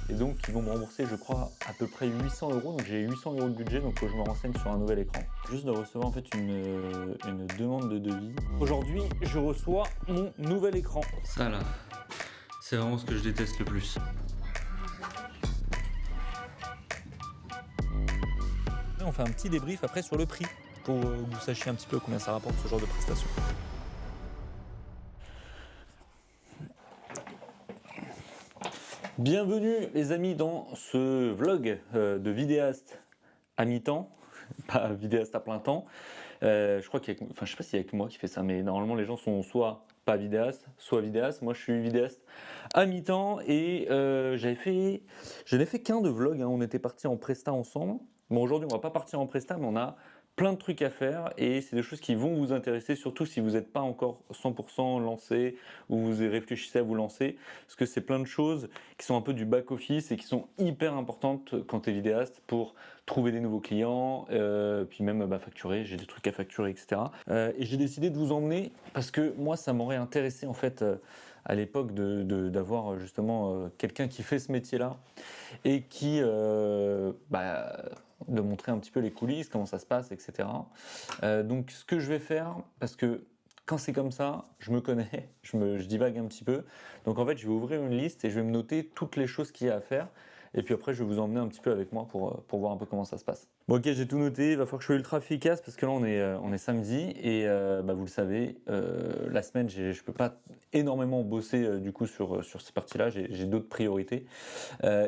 et donc ils vont me rembourser, je crois, à peu près 800 euros. Donc j'ai 800 euros de budget, donc faut que je me renseigne sur un nouvel écran. Juste de recevoir en fait une demande de devis. Aujourd'hui, je reçois mon nouvel écran. Ça là, c'est vraiment ce que je déteste le plus. On fait un petit débrief après sur le prix pour que vous sachiez un petit peu combien ça rapporte ce genre de prestations. Bienvenue les amis dans ce vlog de vidéaste à mi-temps, pas vidéaste à plein temps. Je crois qu'il y a, enfin je sais pas s'il y a que moi qui fait ça, mais normalement les gens sont soit pas vidéastes, soit vidéastes. Moi je suis vidéaste à mi-temps et je n'ai fait qu'un de vlog, hein. On était partis en presta ensemble. Bon aujourd'hui on va pas partir en presta, mais on a plein de trucs à faire et c'est des choses qui vont vous intéresser, surtout si vous n'êtes pas encore 100% lancé ou vous réfléchissez à vous lancer, parce que c'est plein de choses qui sont un peu du back-office et qui sont hyper importantes quand tu es vidéaste pour trouver des nouveaux clients, puis même facturer, j'ai des trucs à facturer, etc. Et j'ai décidé de vous emmener parce que moi ça m'aurait intéressé en fait à l'époque d'avoir justement quelqu'un qui fait ce métier-là et qui de montrer un petit peu les coulisses, comment ça se passe, etc. Donc ce que je vais faire, parce que quand c'est comme ça, je me connais, je divague un petit peu. Donc en fait, je vais ouvrir une liste et je vais me noter toutes les choses qu'il y a à faire. Et puis après, je vais vous emmener un petit peu avec moi pour voir un peu comment ça se passe. Bon, ok, j'ai tout noté. Il va falloir que je sois ultra efficace parce que là, on est samedi et vous le savez, la semaine, je peux pas énormément bosser du coup sur ces parties-là. J'ai d'autres priorités.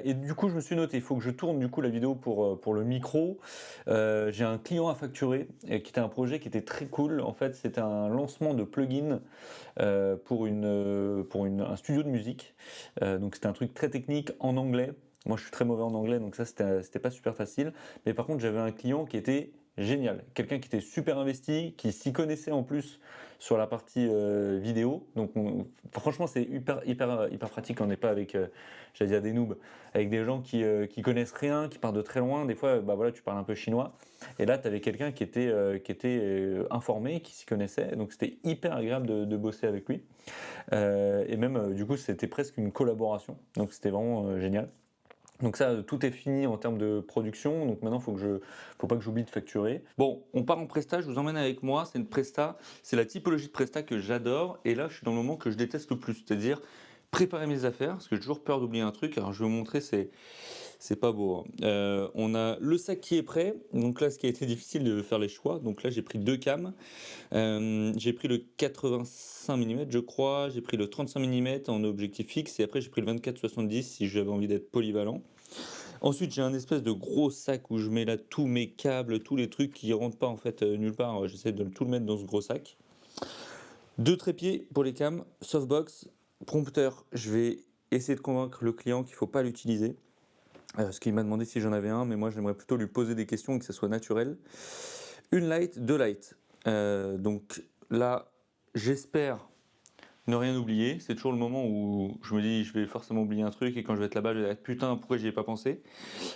Et du coup, je me suis noté, il faut que je tourne du coup la vidéo pour le micro. J'ai un client à facturer qui était un projet qui était très cool. En fait, c'était un lancement de plugin pour un studio de musique. Donc c'était un truc très technique en anglais. Moi, je suis très mauvais en anglais, donc ça, c'était pas super facile. Mais par contre, j'avais un client qui était génial. Quelqu'un qui était super investi, qui s'y connaissait en plus sur la partie vidéo. Donc, franchement, c'est hyper pratique. On n'est pas avec, j'allais dire des noobs, avec des gens qui connaissent rien, qui partent de très loin. Des fois, voilà, tu parles un peu chinois. Et là, tu avais quelqu'un qui était informé, qui s'y connaissait. Donc, c'était hyper agréable de bosser avec lui. Et même, du coup, c'était presque une collaboration. Donc, c'était vraiment génial. Donc ça, tout est fini en termes de production, donc maintenant faut pas que j'oublie de facturer. Bon, on part en presta, je vous emmène avec moi, c'est une presta, c'est la typologie de presta que j'adore, et là je suis dans le moment que je déteste le plus, c'est-à-dire préparer mes affaires, parce que j'ai toujours peur d'oublier un truc, alors je vais vous montrer, c'est pas beau, hein. On a le sac qui est prêt, donc là ce qui a été difficile de faire les choix, donc là j'ai pris deux cams, j'ai pris le 85 mm je crois, j'ai pris le 35 mm en objectif fixe et après j'ai pris le 24-70 si j'avais envie d'être polyvalent. Ensuite j'ai un espèce de gros sac où je mets là tous mes câbles, tous les trucs qui rentrent pas en fait nulle part, j'essaie de tout le mettre dans ce gros sac. Deux trépieds pour les cams, softbox, prompteur, je vais essayer de convaincre le client qu'il ne faut pas l'utiliser. Parce qu'il m'a demandé si j'en avais un, mais moi j'aimerais plutôt lui poser des questions et que ça soit naturel. Une light, deux lights. Donc là, j'espère ne rien oublier. C'est toujours le moment où je me dis je vais forcément oublier un truc et quand je vais être là-bas, je vais être putain, pourquoi j'y ai pas pensé.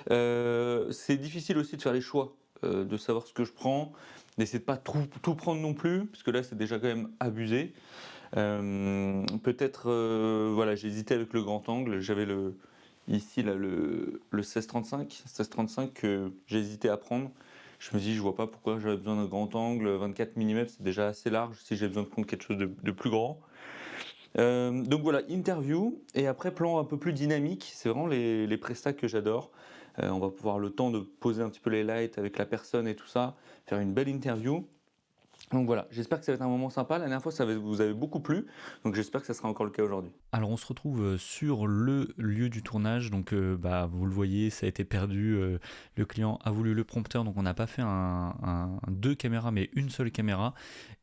C'est difficile aussi de faire les choix, de savoir ce que je prends, d'essayer de pas tout prendre non plus, parce que là c'est déjà quand même abusé. Peut-être, voilà, j'ai hésité avec le grand angle. J'avais ici là, le 16-35 que j'ai hésité à prendre. Je me dis, je vois pas pourquoi j'avais besoin d'un grand angle. 24 mm, c'est déjà assez large si j'ai besoin de prendre quelque chose de plus grand. Donc voilà, interview et après plan un peu plus dynamique. C'est vraiment les prestats que j'adore. On va pouvoir le temps de poser un petit peu les lights avec la personne et tout ça, faire une belle interview. Donc voilà, j'espère que ça va être un moment sympa. La dernière fois, vous avez beaucoup plu, donc j'espère que ça sera encore le cas aujourd'hui. Alors on se retrouve sur le lieu du tournage, donc vous le voyez, ça a été perdu, le client a voulu le prompteur, donc on n'a pas fait deux caméras, mais une seule caméra,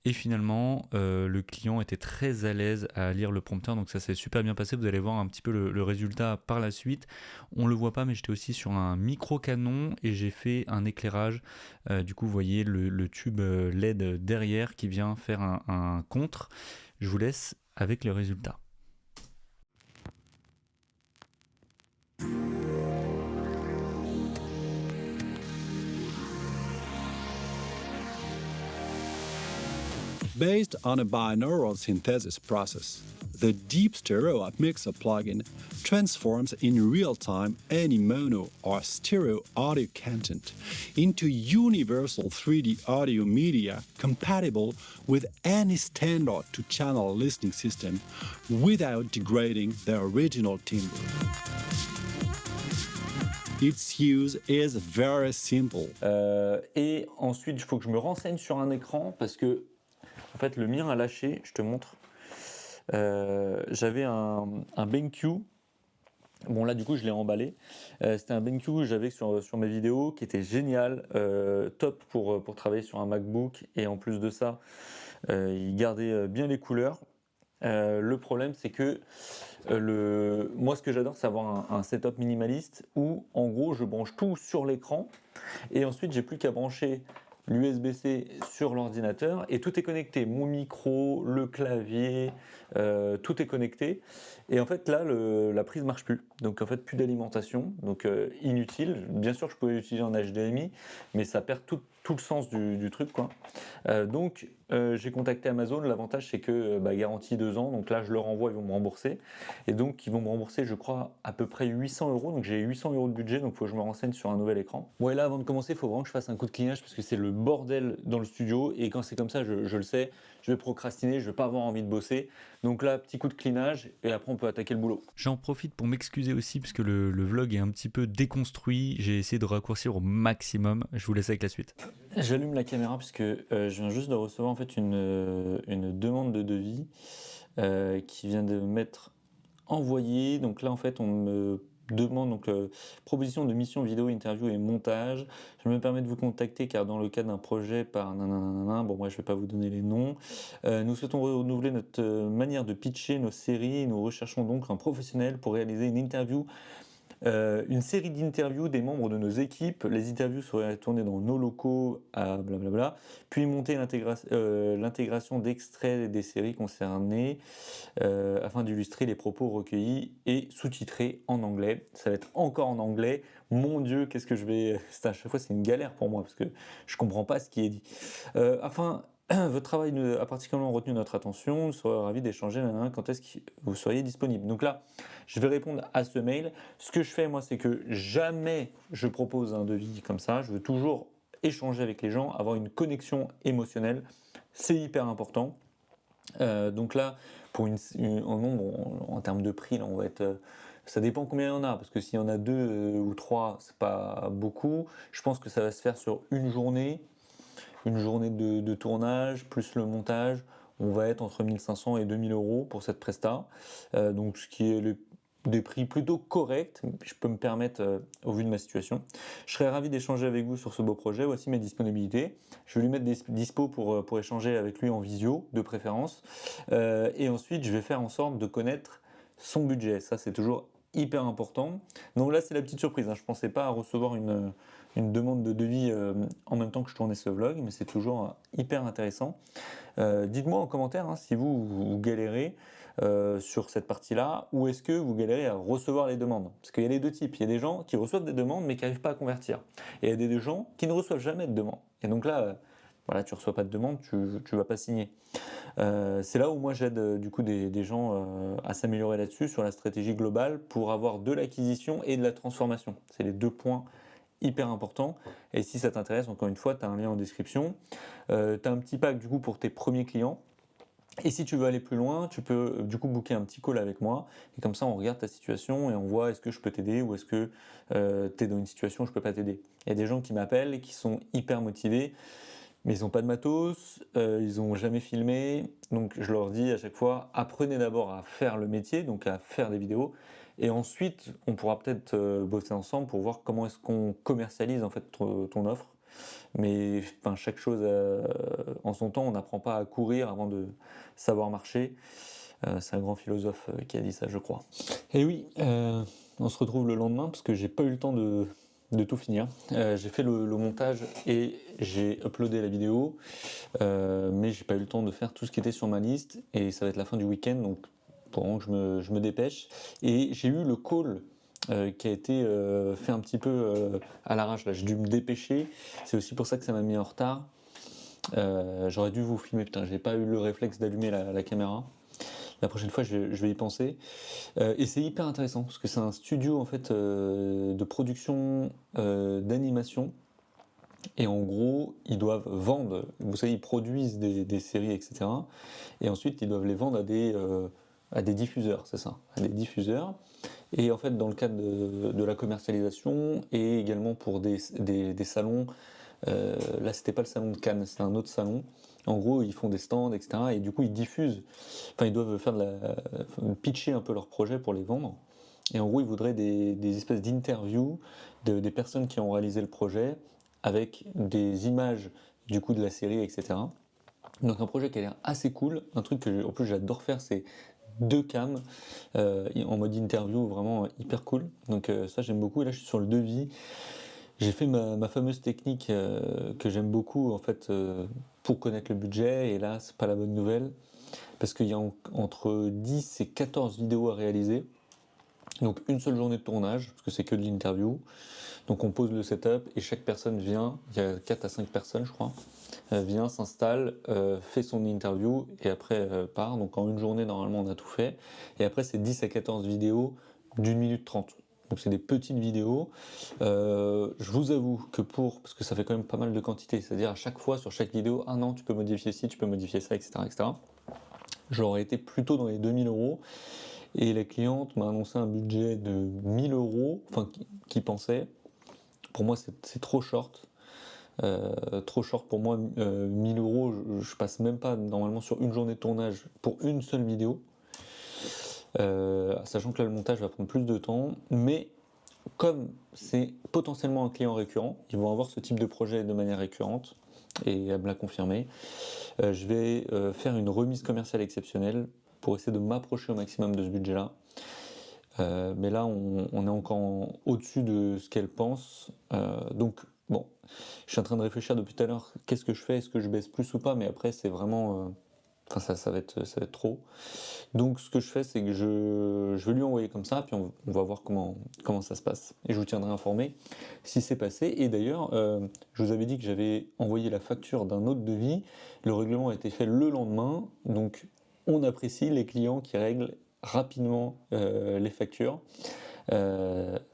et finalement le client était très à l'aise à lire le prompteur, donc ça s'est super bien passé, vous allez voir un petit peu le résultat par la suite. On le voit pas, mais j'étais aussi sur un micro canon, et j'ai fait un éclairage, du coup vous voyez le tube LED derrière qui vient faire un contre. Je vous laisse avec le résultat. Based on a binaural synthesis process, the Deep Stereo App Mixer plugin transforms in real time any mono or stereo audio content into universal 3D audio media compatible with any standard to channel listening system without degrading the original timbre. Its use is very simple. Et ensuite, il faut que je me renseigne sur un écran parce que, en fait, le mien a lâché. Je te montre. J'avais un BenQ. Bon, là, du coup, je l'ai emballé. C'était un BenQ que j'avais sur mes vidéos qui était génial, top pour travailler sur un MacBook. Et en plus de ça, il gardait bien les couleurs. Le problème, c'est que moi, ce que j'adore, c'est avoir un setup minimaliste où, en gros, je branche tout sur l'écran et ensuite, j'ai plus qu'à brancher l'USB-C sur l'ordinateur et tout est connecté. Mon micro, le clavier, tout est connecté. Et en fait, là, la prise marche plus. Donc, en fait, plus d'alimentation. Donc, inutile. Bien sûr, je pouvais l'utiliser en HDMI, mais ça perd tout le sens du truc, quoi. Donc, j'ai contacté Amazon. L'avantage, c'est que garantie 2 ans. Donc là, je leur envoie, ils vont me rembourser. Et donc, ils vont me rembourser, je crois, à peu près 800 euros. Donc, j'ai 800 euros de budget. Donc, il faut que je me renseigne sur un nouvel écran. Bon, et là, avant de commencer, il faut vraiment que je fasse un coup de cleanage parce que c'est le bordel dans le studio. Et quand c'est comme ça, je le sais, je vais procrastiner, je vais pas avoir envie de bosser. Donc là, petit coup de cleanage et après, on peut attaquer le boulot. J'en profite pour m'excuser aussi parce que le vlog est un petit peu déconstruit. J'ai essayé de raccourcir au maximum. Je vous laisse avec la suite. J'allume la caméra parce que je viens juste de recevoir en fait une demande de devis qui vient de m'être envoyée. Donc là, en fait, on me demande donc proposition de mission vidéo, interview et montage. Je me permets de vous contacter car dans le cadre d'un projet par nanana, bon moi je vais pas vous donner les noms. Nous souhaitons renouveler notre manière de pitcher nos séries. Nous recherchons donc un professionnel pour réaliser une série d'interviews des membres de nos équipes. Les interviews seraient tournées dans nos locaux à blablabla, puis monter l'intégration d'extraits des séries concernées afin d'illustrer les propos recueillis et sous-titrés en anglais. Ça va être encore en anglais. Mon Dieu, qu'est-ce que je vais... À chaque fois, c'est une galère pour moi parce que je comprends pas ce qui est dit. Votre travail a particulièrement retenu notre attention. Nous serions ravis d'échanger quand est-ce que vous seriez disponible. Donc là, je vais répondre à ce mail. Ce que je fais, moi, c'est que jamais je propose un devis comme ça. Je veux toujours échanger avec les gens, avoir une connexion émotionnelle. C'est hyper important. Donc là, pour en termes de prix, là, on va être... ça dépend combien il y en a, parce que s'il y en a 2 ou 3, c'est pas beaucoup. Je pense que ça va se faire sur une journée de tournage, plus le montage. On va être entre 1500 et 2000 euros pour cette presta. Donc ce qui est des prix plutôt corrects, je peux me permettre au vu de ma situation. Je serais ravi d'échanger avec vous sur ce beau projet. Voici mes disponibilités. Je vais lui mettre des dispos pour échanger avec lui en visio, de préférence. Et ensuite, je vais faire en sorte de connaître son budget. Ça, c'est toujours hyper important. Donc là, c'est la petite surprise. Je ne pensais pas recevoir une demande de devis en même temps que je tournais ce vlog, mais c'est toujours hyper intéressant. Dites-moi en commentaire si vous galérez sur cette partie-là, ou est-ce que vous galérez à recevoir les demandes? Parce qu'il y a les deux types. Il y a des gens qui reçoivent des demandes mais qui n'arrivent pas à convertir. Et il y a des gens qui ne reçoivent jamais de demandes. Et donc là, voilà, tu ne reçois pas de demande, tu ne vas pas signer. C'est là où moi j'aide du coup des gens à s'améliorer là-dessus, sur la stratégie globale, pour avoir de l'acquisition et de la transformation. C'est les 2 points hyper importants. Et si ça t'intéresse, encore une fois, tu as un lien en description. Tu as un petit pack du coup pour tes premiers clients. Et si tu veux aller plus loin, tu peux du coup booker un petit call avec moi. Et comme ça, on regarde ta situation et on voit est-ce que je peux t'aider ou est-ce que tu es dans une situation où je ne peux pas t'aider. Il y a des gens qui m'appellent et qui sont hyper motivés, mais ils n'ont pas de matos, ils n'ont jamais filmé. Donc je leur dis à chaque fois, apprenez d'abord à faire le métier, donc à faire des vidéos. Et ensuite, on pourra peut-être bosser ensemble pour voir comment est-ce qu'on commercialise en fait ton offre. Mais chaque chose en son temps, on n'apprend pas à courir avant de savoir marcher. C'est un grand philosophe qui a dit ça, je crois. Et oui, on se retrouve le lendemain parce que j'ai pas eu le temps de tout finir. J'ai fait le montage et j'ai uploadé la vidéo, mais j'ai pas eu le temps de faire tout ce qui était sur ma liste et ça va être la fin du week-end, donc pour que je me dépêche. Et j'ai eu le call qui a été fait un petit peu à l'arrache. Là, j'ai dû me dépêcher. C'est aussi pour ça que ça m'a mis en retard. J'aurais dû vous filmer. Putain, j'ai pas eu le réflexe d'allumer la caméra. La prochaine fois, je vais y penser. Et c'est hyper intéressant parce que c'est un studio en fait de production d'animation. Et en gros, ils doivent vendre, vous savez, ils produisent des séries, etc. Et ensuite, ils doivent les vendre à des diffuseurs, c'est ça, à des diffuseurs. Et en fait, dans le cadre de la commercialisation et également pour des salons, là, c'était pas le salon de Cannes, c'était un autre salon. En gros, ils font des stands, etc. Et du coup, ils diffusent, enfin, ils doivent faire pitcher un peu leurs projets pour les vendre. Et en gros, ils voudraient des espèces d'interviews des personnes qui ont réalisé le projet avec des images du coup de la série, etc. Donc un projet qui a l'air assez cool. Un truc que en plus j'adore faire, c'est 2 cams en mode interview, vraiment hyper cool. Donc ça j'aime beaucoup. Et là je suis sur le devis. J'ai fait ma fameuse technique que j'aime beaucoup en fait pour connaître le budget. Et là c'est pas la bonne nouvelle parce qu'il y a entre 10 et 14 vidéos à réaliser. Donc une seule journée de tournage parce que c'est que de l'interview. Donc on pose le setup et chaque personne vient, il y a 4 à 5 personnes je crois, vient, s'installe, fait son interview et après part. Donc en une journée normalement on a tout fait. Et après c'est 10 à 14 vidéos d'1 minute 30. Donc c'est des petites vidéos. Je vous avoue que parce que ça fait quand même pas mal de quantité, c'est-à-dire à chaque fois sur chaque vidéo, ah non tu peux modifier ci, tu peux modifier ça, etc. etc. J'aurais été plutôt dans les 2000 euros. Et la cliente m'a annoncé un budget de 1000 euros, enfin qui pensait. Pour moi, c'est trop short. Trop short pour moi. 1000 euros, je passe même pas normalement sur une journée de tournage pour une seule vidéo. Sachant que là, le montage va prendre plus de temps. Mais comme c'est potentiellement un client récurrent, ils vont avoir ce type de projet de manière récurrente. Et elle me l'a confirmé. Je vais faire une remise commerciale exceptionnelle pour essayer de m'approcher au maximum de ce budget-là. Mais là, on est encore au-dessus de ce qu'elle pense. Donc, bon, je suis en train de réfléchir depuis tout à l'heure, qu'est-ce que je fais? Est-ce que je baisse plus ou pas? Mais après, c'est vraiment... Enfin, ça va être trop. Donc, ce que je fais, c'est que je vais lui envoyer comme ça, puis on va voir comment ça se passe. Et je vous tiendrai informé si c'est passé. Et d'ailleurs, je vous avais dit que j'avais envoyé la facture d'un autre devis. Le règlement a été fait le lendemain. Donc, on apprécie les clients qui règlent rapidement les factures.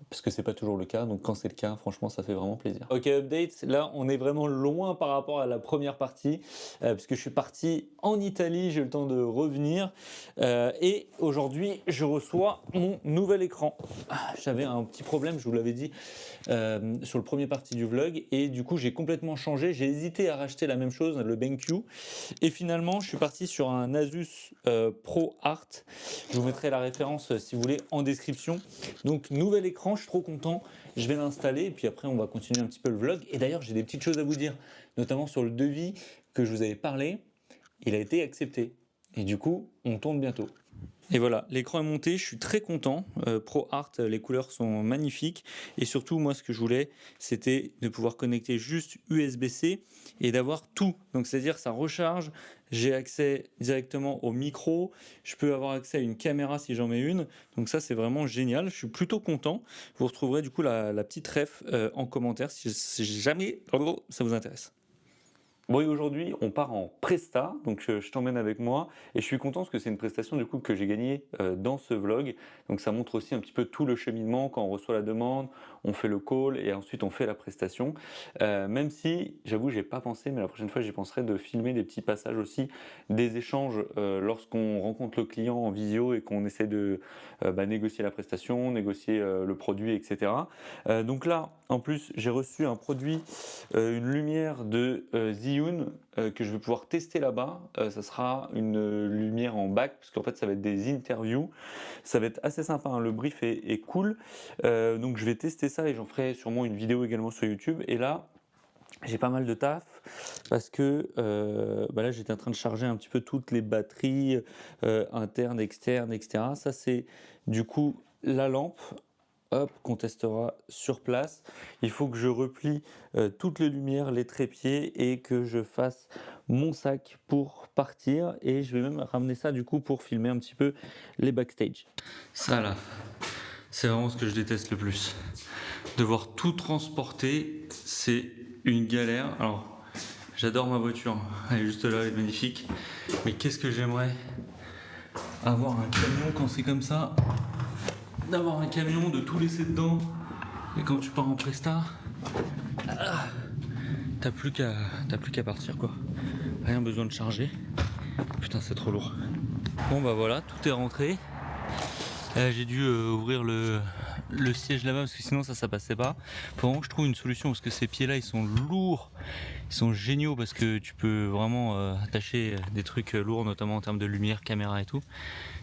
Parce que c'est pas toujours le cas, donc quand c'est le cas, franchement, ça fait vraiment plaisir. Ok, update, là on est vraiment loin par rapport à la première partie, puisque je suis parti en Italie, j'ai eu le temps de revenir, et aujourd'hui je reçois mon nouvel écran. J'avais un petit problème, je vous l'avais dit, sur le premier partie du vlog, et du coup j'ai complètement changé, j'ai hésité à racheter la même chose, le BenQ, et finalement je suis parti sur un Asus ProArt. Je vous mettrai la référence si vous voulez en description. Donc nouvel écran, je suis trop content, je vais l'installer et puis après on va continuer un petit peu le vlog. Et d'ailleurs j'ai des petites choses à vous dire, notamment sur le devis que je vous avais parlé, il a été accepté. Et du coup on tourne bientôt. Et voilà, l'écran est monté, je suis très content. ProArt, les couleurs sont magnifiques. Et surtout, moi, ce que je voulais, c'était de pouvoir connecter juste USB-C et d'avoir tout. Donc, c'est-à-dire, ça recharge, j'ai accès directement au micro, je peux avoir accès à une caméra si j'en mets une. Donc ça, c'est vraiment génial. Je suis plutôt content. Vous retrouverez du coup la petite ref en commentaire si jamais ça vous intéresse. Bon, et aujourd'hui, on part en Presta, donc je t'emmène avec moi et je suis content parce que c'est une prestation du coup que j'ai gagnée dans ce vlog. Donc ça montre aussi un petit peu tout le cheminement quand on reçoit la demande, on fait le call et ensuite on fait la prestation. Même si, j'avoue, j'ai pas pensé, mais la prochaine fois j'y penserai de filmer des petits passages aussi, des échanges lorsqu'on rencontre le client en visio et qu'on essaie de négocier la prestation, négocier le produit, etc. Donc là, en plus, j'ai reçu un produit, une lumière de Zhiyun que je vais pouvoir tester là-bas. Ça sera une lumière en bac, parce qu'en fait, ça va être des interviews. Ça va être assez sympa, hein. Le brief est cool. Donc, je vais tester ça et j'en ferai sûrement une vidéo également sur YouTube. Et là, j'ai pas mal de taf parce que là j'étais en train de charger un petit peu toutes les batteries internes, externes, etc. Ça c'est du coup la lampe. Hop, qu'on testera sur place. Il faut que je replie toutes les lumières, les trépieds et que je fasse mon sac pour partir. Et je vais même ramener ça du coup pour filmer un petit peu les backstage. Ça là, c'est vraiment ce que je déteste le plus. Devoir tout transporter, c'est une galère. Alors, j'adore ma voiture. Elle est juste là, elle est magnifique. Mais qu'est-ce que j'aimerais avoir un camion quand c'est comme ça, d'avoir un camion, de tout laisser dedans. Et quand tu pars en presta, t'as plus qu'à partir quoi. Rien besoin de charger. Putain, c'est trop lourd. Bon bah voilà, tout est rentré. J'ai dû ouvrir le siège là-bas parce que sinon ça passait pas. Faut vraiment que je trouve une solution parce que ces pieds là ils sont lourds, ils sont géniaux parce que tu peux vraiment attacher des trucs lourds, notamment en termes de lumière, caméra et tout.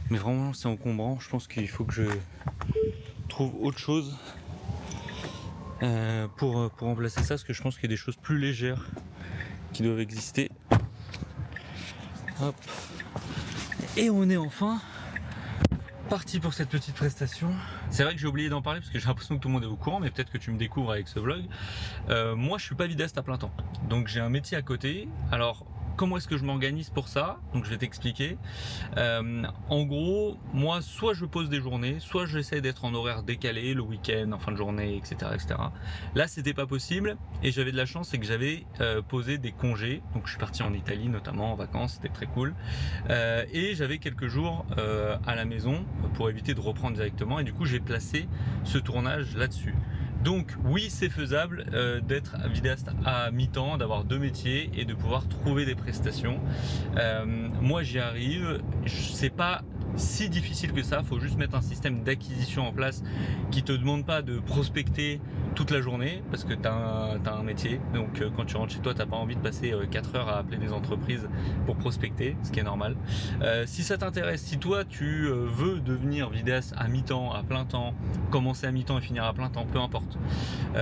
Mais vraiment c'est encombrant, je pense qu'il faut que je trouve autre chose pour remplacer ça, parce que je pense qu'il y a des choses plus légères qui doivent exister. Hop. Et on est enfin parti pour cette petite prestation. C'est vrai que j'ai oublié d'en parler parce que j'ai l'impression que tout le monde est au courant, mais peut-être que tu me découvres avec ce vlog. Moi je suis pas vidéaste à plein temps, donc j'ai un métier à côté. Alors comment est-ce que je m'organise pour ça? Donc je vais t'expliquer. En gros, moi soit je pose des journées, soit j'essaie d'être en horaire décalé le week-end, en fin de journée, etc. etc. Là c'était pas possible et j'avais de la chance, c'est que j'avais posé des congés. Donc je suis parti en Italie notamment en vacances, c'était très cool. Et j'avais quelques jours à la maison pour éviter de reprendre directement, et du coup j'ai placé ce tournage là-dessus. Donc oui, c'est faisable d'être vidéaste à mi-temps, d'avoir 2 métiers et de pouvoir trouver des prestations. Moi j'y arrive, c'est pas si difficile que ça, faut juste mettre un système d'acquisition en place qui te demande pas de prospecter toute la journée parce que t'as un métier. Donc quand tu rentres chez toi, t'as pas envie de passer 4 heures à appeler des entreprises pour prospecter, ce qui est normal. Si ça t'intéresse, si toi tu veux devenir vidéaste à mi-temps, à plein temps, commencer à mi-temps et finir à plein temps, peu importe,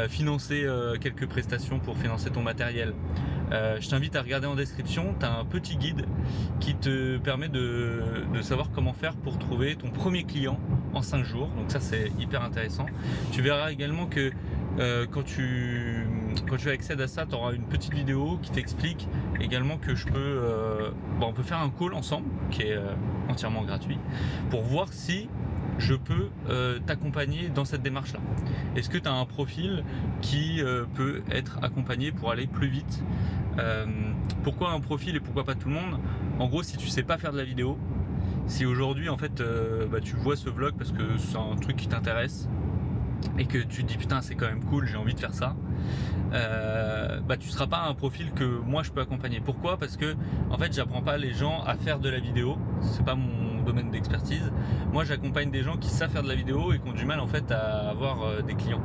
financer quelques prestations pour financer ton matériel, je t'invite à regarder en description, tu as un petit guide qui te permet de savoir comment faire pour trouver ton premier client en 5 jours. Donc ça c'est hyper intéressant. Tu verras également que quand tu accèdes à ça, tu auras une petite vidéo qui t'explique également que on peut faire un call ensemble qui est entièrement gratuit pour voir si je peux t'accompagner dans cette démarche là. Est-ce que tu as un profil qui peut être accompagné pour aller plus vite? Pourquoi un profil et pourquoi pas tout le monde? En gros, si tu sais pas faire de la vidéo, si aujourd'hui en fait tu vois ce vlog parce que c'est un truc qui t'intéresse et que tu te dis putain c'est quand même cool, j'ai envie de faire ça, tu seras pas un profil que moi je peux accompagner. Pourquoi? Parce que en fait j'apprends pas les gens à faire de la vidéo, c'est pas mon domaine d'expertise. Moi j'accompagne des gens qui savent faire de la vidéo et qui ont du mal en fait à avoir des clients,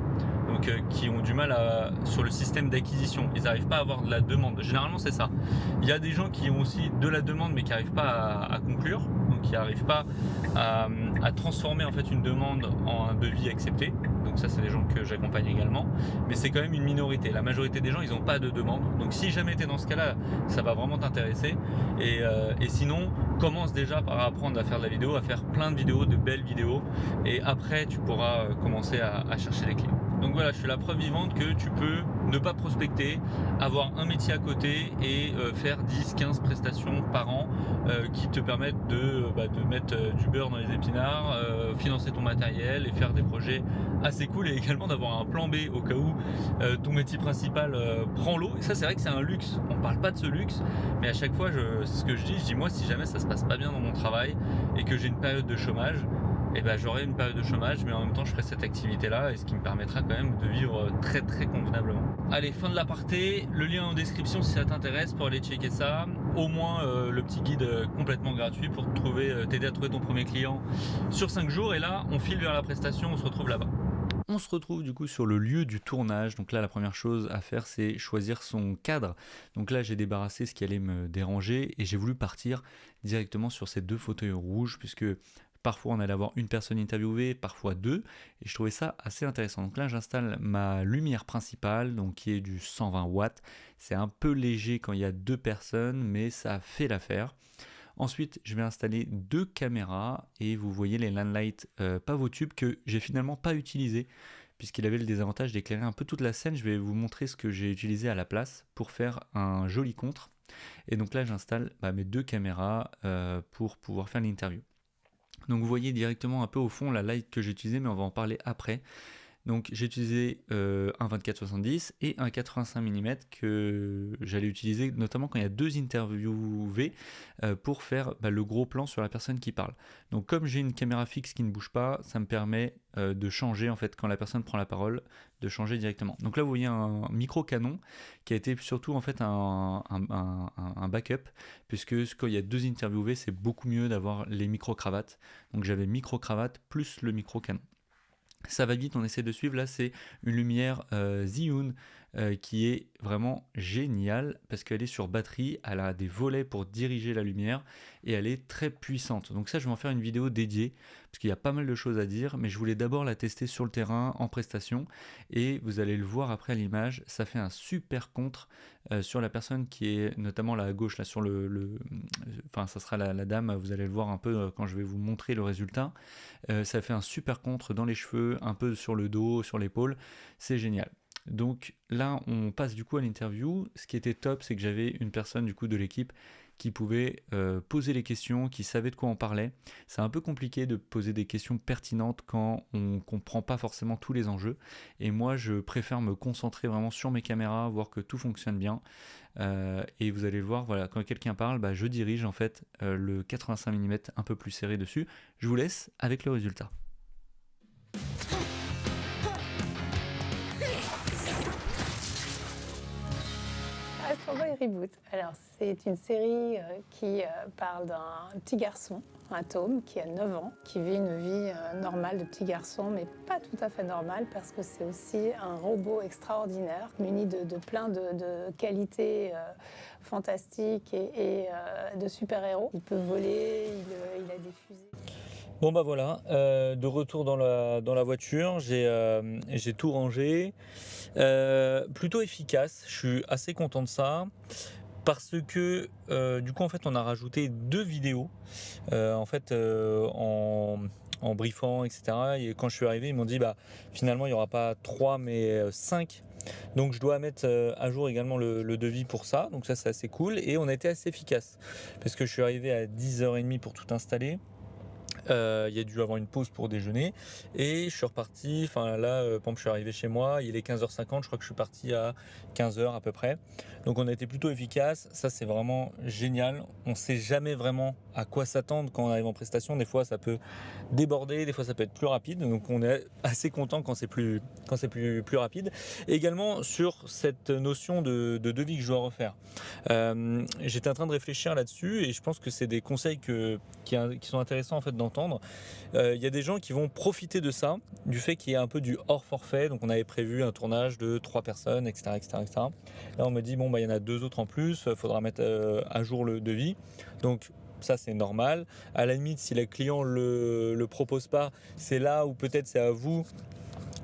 donc qui ont du mal sur le système d'acquisition, ils n'arrivent pas à avoir de la demande. Généralement c'est ça. Il y a des gens qui ont aussi de la demande mais qui n'arrivent pas à conclure, donc qui n'arrivent pas à transformer en fait une demande en un devis accepté. Donc ça c'est des gens que j'accompagne également, mais c'est quand même une minorité. La majorité des gens ils n'ont pas de demande, donc si jamais tu es dans ce cas là, ça va vraiment t'intéresser. Et sinon commence déjà par apprendre à faire de la vidéo, à faire plein de vidéos, de belles vidéos, et après tu pourras commencer à chercher des clients. Donc voilà, je suis la preuve vivante que tu peux ne pas prospecter, avoir un métier à côté et faire 10-15 prestations par an qui te permettent de mettre du beurre dans les épinards, financer ton matériel et faire des projets assez cool, et également d'avoir un plan B au cas où ton métier principal prend l'eau. Et ça c'est vrai que c'est un luxe, on parle pas de ce luxe, mais à chaque fois c'est ce que je dis moi si jamais ça se passe pas bien dans mon travail et que j'ai une période de chômage, j'aurai une période de chômage, mais en même temps je ferai cette activité là, et ce qui me permettra quand même de vivre très très convenablement. Allez, fin de l'aparté, le lien en description si ça t'intéresse pour aller checker ça, au moins le petit guide complètement gratuit pour t'aider à trouver ton premier client sur 5 jours. Et là on file vers la prestation, on se retrouve là-bas. On se retrouve du coup sur le lieu du tournage. Donc là la première chose à faire c'est choisir son cadre. Donc là j'ai débarrassé ce qui allait me déranger et j'ai voulu partir directement sur ces 2 fauteuils rouges, puisque parfois on allait avoir une personne interviewée, parfois 2, et je trouvais ça assez intéressant. Donc là j'installe ma lumière principale, donc qui est du 120 watts. C'est un peu léger quand il y a 2 personnes, mais ça fait l'affaire. Ensuite, je vais installer 2 caméras, et vous voyez les Landlight Pavotube que j'ai finalement pas utilisé, puisqu'il avait le désavantage d'éclairer un peu toute la scène. Je vais vous montrer ce que j'ai utilisé à la place pour faire un joli contre. Et donc là j'installe mes 2 caméras pour pouvoir faire l'interview. Donc vous voyez directement un peu au fond la light que j'ai utilisée, mais on va en parler après. Donc j'ai utilisé un 24-70 et un 85 mm que j'allais utiliser notamment quand il y a deux interviewés pour faire le gros plan sur la personne qui parle. Donc comme j'ai une caméra fixe qui ne bouge pas, ça me permet de changer en fait quand la personne prend la parole, de changer directement. Donc là vous voyez un micro canon qui a été surtout en fait un backup, puisque quand il y a deux interviewés, c'est beaucoup mieux d'avoir les micro-cravates. Donc j'avais micro-cravate plus le micro canon. Ça va vite, on essaie de suivre. Là, c'est une lumière Zhiyun qui est vraiment géniale parce qu'elle est sur batterie, elle a des volets pour diriger la lumière et elle est très puissante. Donc ça, je vais en faire une vidéo dédiée parce qu'il y a pas mal de choses à dire, mais je voulais d'abord la tester sur le terrain en prestation et vous allez le voir après à l'image, ça fait un super contre sur la personne qui est notamment là à gauche, là sur enfin ça sera la dame, vous allez le voir un peu quand je vais vous montrer le résultat. Ça fait un super contre dans les cheveux, un peu sur le dos, sur l'épaule, c'est génial. Donc là, on passe du coup à l'interview. Ce qui était top, c'est que j'avais une personne du coup de l'équipe qui pouvait poser les questions, qui savait de quoi on parlait. C'est un peu compliqué de poser des questions pertinentes quand on ne comprend pas forcément tous les enjeux. Et moi, je préfère me concentrer vraiment sur mes caméras, voir que tout fonctionne bien. Et vous allez le voir, voilà, quand quelqu'un parle, je dirige en fait le 85 mm un peu plus serré dessus. Je vous laisse avec le résultat. Astroboy Reboot. Alors, c'est une série qui parle d'un petit garçon, un Tom, qui a 9 ans, qui vit une vie normale de petit garçon, mais pas tout à fait normale parce que c'est aussi un robot extraordinaire, muni de plein de qualités fantastiques et de super-héros. Il peut voler, il a des fusées. Bon voilà, de retour dans la voiture, j'ai tout rangé. Plutôt efficace, je suis assez content de ça. Parce que du coup en fait on a rajouté 2 vidéos en briefant, etc. Et quand je suis arrivé, ils m'ont dit finalement il n'y aura pas 3 mais 5. Donc je dois mettre à jour également le devis pour ça. Donc ça c'est assez cool. Et on a été assez efficace. Parce que je suis arrivé à 10h30 pour tout installer. Il y a dû avoir une pause pour déjeuner et je suis reparti, par exemple je suis arrivé chez moi, il est 15h50, je crois que je suis parti à 15h à peu près. Donc on a été plutôt efficace, ça c'est vraiment génial. On ne sait jamais vraiment à quoi s'attendre quand on arrive en prestation, des fois ça peut déborder, des fois ça peut être plus rapide, donc on est assez content quand c'est plus rapide. Et également sur cette notion de devis que je dois refaire. J'étais en train de réfléchir là-dessus et je pense que c'est des conseils qui sont intéressants en fait d'entendre. Il y a des gens qui vont profiter de ça, du fait qu'il y ait un peu du hors forfait. Donc on avait prévu un tournage de 3 personnes, etc. Là on me dit il y en a 2 autres en plus, il faudra mettre à jour le devis. Donc ça c'est normal. À la limite si le client le propose pas, c'est là où peut-être c'est à vous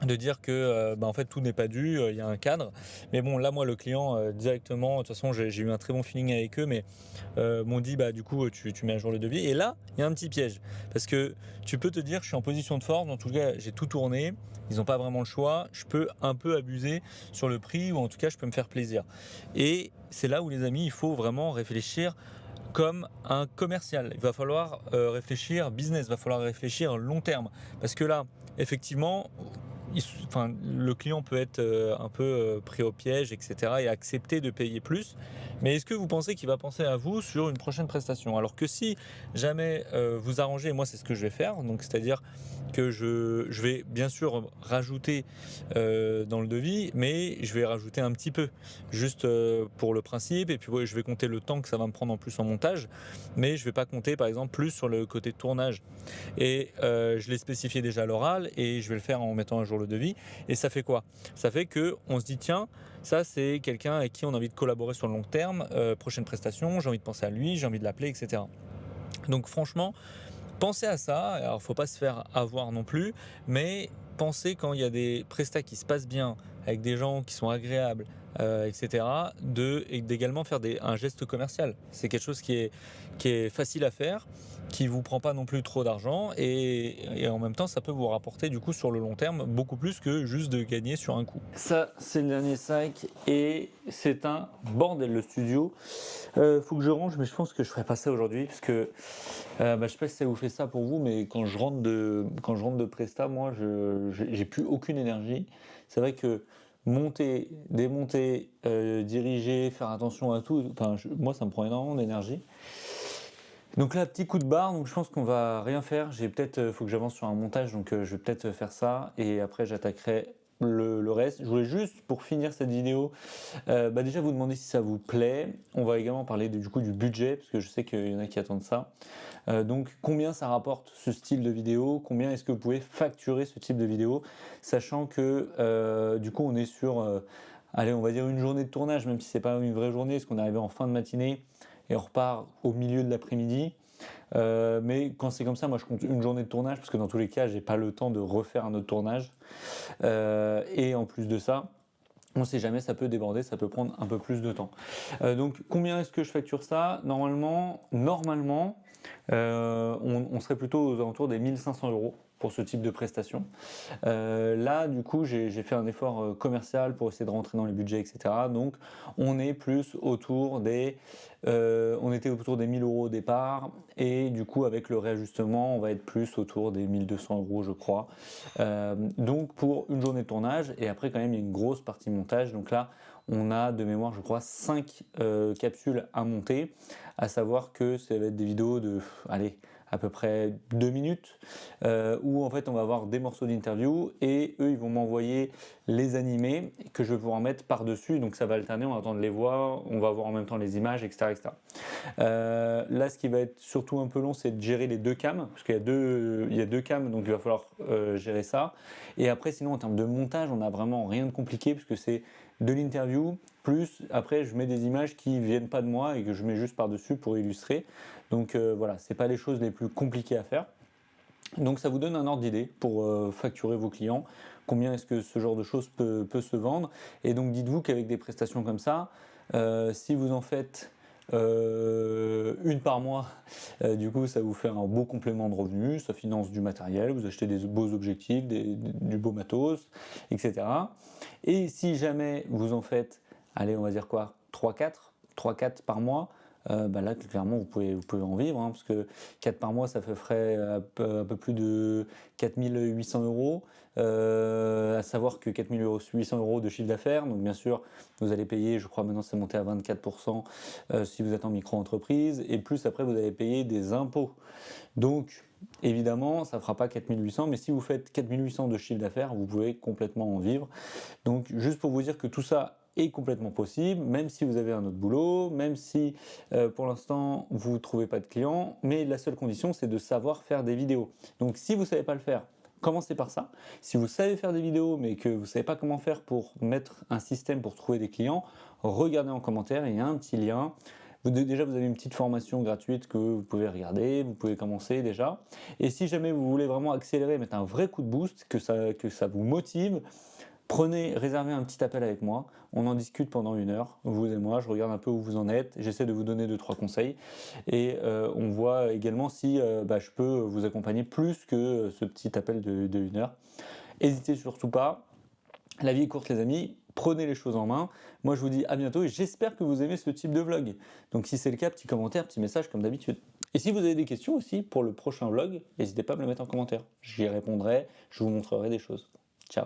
de dire que en fait tout n'est pas dû, il y a un cadre. Mais bon là moi le client directement, de toute façon j'ai eu un très bon feeling avec eux, mais m'ont dit du coup tu mets à jour le devis. Et là il y a un petit piège parce que tu peux te dire je suis en position de force, en tout cas j'ai tout tourné, ils n'ont pas vraiment le choix, je peux un peu abuser sur le prix ou en tout cas je peux me faire plaisir. Et c'est là où les amis il faut vraiment réfléchir comme un commercial. Il va falloir réfléchir business, il va falloir réfléchir long terme parce que là effectivement le client peut être un peu pris au piège, etc. et accepter de payer plus. Mais est-ce que vous pensez qu'il va penser à vous sur une prochaine prestation? Alors que si jamais vous arrangez, et moi c'est ce que je vais faire, donc c'est-à-dire que je vais bien sûr rajouter dans le devis, mais je vais rajouter un petit peu, juste pour le principe, et puis je vais compter le temps que ça va me prendre en plus en montage, mais je vais pas compter par exemple plus sur le côté de tournage. Et je l'ai spécifié déjà à l'oral, et je vais le faire en mettant à jour le devis. Et ça fait quoi? Ça fait que on se dit tiens, ça c'est quelqu'un avec qui on a envie de collaborer sur le long terme, prochaine prestation, j'ai envie de penser à lui, j'ai envie de l'appeler, etc. Donc franchement, pensez à ça. Alors faut pas se faire avoir non plus, mais pensez quand il y a des prestats qui se passent bien, avec des gens qui sont agréables, etc. Et d'également faire un geste commercial. C'est quelque chose qui est facile à faire, qui vous prend pas non plus trop d'argent et en même temps ça peut vous rapporter du coup sur le long terme beaucoup plus que juste de gagner sur un coup. Ça c'est le dernier sac et c'est un bordel le studio. Faut que je range, mais je pense que je ferai pas ça aujourd'hui parce que je sais pas si ça vous fait ça pour vous, mais quand je rentre de presta, moi je j'ai plus aucune énergie. C'est vrai que monter, démonter, diriger, faire attention à tout, moi ça me prend énormément d'énergie. Donc là, petit coup de barre, donc je pense qu'on va rien faire. Faut que j'avance sur un montage, donc je vais peut-être faire ça et après j'attaquerai le reste. Je voulais juste, pour finir cette vidéo, déjà vous demander si ça vous plaît. On va également parler du budget, parce que je sais qu'il y en a qui attendent ça. Donc combien ça rapporte ce style de vidéo, combien est-ce que vous pouvez facturer ce type de vidéo, sachant que du coup on est sur, allez, on va dire une journée de tournage, même si c'est pas une vraie journée, parce qu'on est arrivé en fin de matinée et on repart au milieu de l'après-midi. Mais quand c'est comme ça, moi je compte une journée de tournage, parce que dans tous les cas, j'ai pas le temps de refaire un autre tournage. Et en plus de ça, on ne sait jamais, ça peut déborder, ça peut prendre un peu plus de temps. Donc combien est-ce que je facture ça? Normalement, on serait plutôt aux alentours des 1500 € pour ce type de prestation. Là, du coup, j'ai fait un effort commercial pour essayer de rentrer dans les budgets, etc. Donc, on est plus autour on était autour des 1000 € au départ, et du coup, avec le réajustement, on va être plus autour des 1200 €, je crois. Donc, pour une journée de tournage, et après, quand même, il y a une grosse partie montage. Donc là, on a de mémoire, je crois, 5 capsules à monter, à savoir que ça va être des vidéos de, à peu près 2 minutes, où en fait on va avoir des morceaux d'interview et eux ils vont m'envoyer les animés que je vais pouvoir mettre par-dessus, donc ça va alterner, on va entendre les voix, on va voir en même temps les images, etc. Là ce qui va être surtout un peu long, c'est de gérer les deux cams, parce qu'il y a deux cams, donc il va falloir gérer ça. Et après sinon en termes de montage, on n'a vraiment rien de compliqué, puisque c'est de l'interview, plus après je mets des images qui viennent pas de moi et que je mets juste par-dessus pour illustrer. Donc voilà, c'est pas les choses les plus compliquées à faire. Donc ça vous donne un ordre d'idée pour facturer vos clients, combien est-ce que ce genre de choses peut se vendre. Et donc dites-vous qu'avec des prestations comme ça, si vous en faites une par mois, du coup ça vous fait un beau complément de revenus, ça finance du matériel, vous achetez des beaux objectifs, du beau matos, etc. Et si jamais vous en faites, allez on va dire quoi, 3-4 par mois, là clairement vous pouvez en vivre, hein, parce que 4 par mois ça ferait un peu plus de 4800 €, à savoir que 4800 € de chiffre d'affaires, donc bien sûr vous allez payer, je crois maintenant c'est monté à 24% si vous êtes en micro-entreprise, et plus après vous allez payer des impôts. Donc évidemment ça ne fera pas 4800, mais si vous faites 4800 de chiffre d'affaires, vous pouvez complètement en vivre. Donc juste pour vous dire que tout ça est complètement possible, même si vous avez un autre boulot, même si pour l'instant vous ne trouvez pas de clients, mais la seule condition c'est de savoir faire des vidéos. Donc si vous ne savez pas le faire, commencez par ça. Si vous savez faire des vidéos mais que vous ne savez pas comment faire pour mettre un système pour trouver des clients, regardez en commentaire, il y a un petit lien. Déjà, vous avez une petite formation gratuite que vous pouvez regarder, vous pouvez commencer déjà. Et si jamais vous voulez vraiment accélérer, mettre un vrai coup de boost, que ça vous motive, réservez un petit appel avec moi, on en discute pendant 1 heure, vous et moi, je regarde un peu où vous en êtes, j'essaie de vous donner 2-3 conseils, et on voit également si je peux vous accompagner plus que ce petit appel de 1 heure. N'hésitez surtout pas, la vie est courte les amis, prenez les choses en main. Moi je vous dis à bientôt et j'espère que vous aimez ce type de vlog. Donc si c'est le cas, petit commentaire, petit message comme d'habitude. Et si vous avez des questions aussi pour le prochain vlog, n'hésitez pas à me le mettre en commentaire. J'y répondrai, je vous montrerai des choses. Ciao.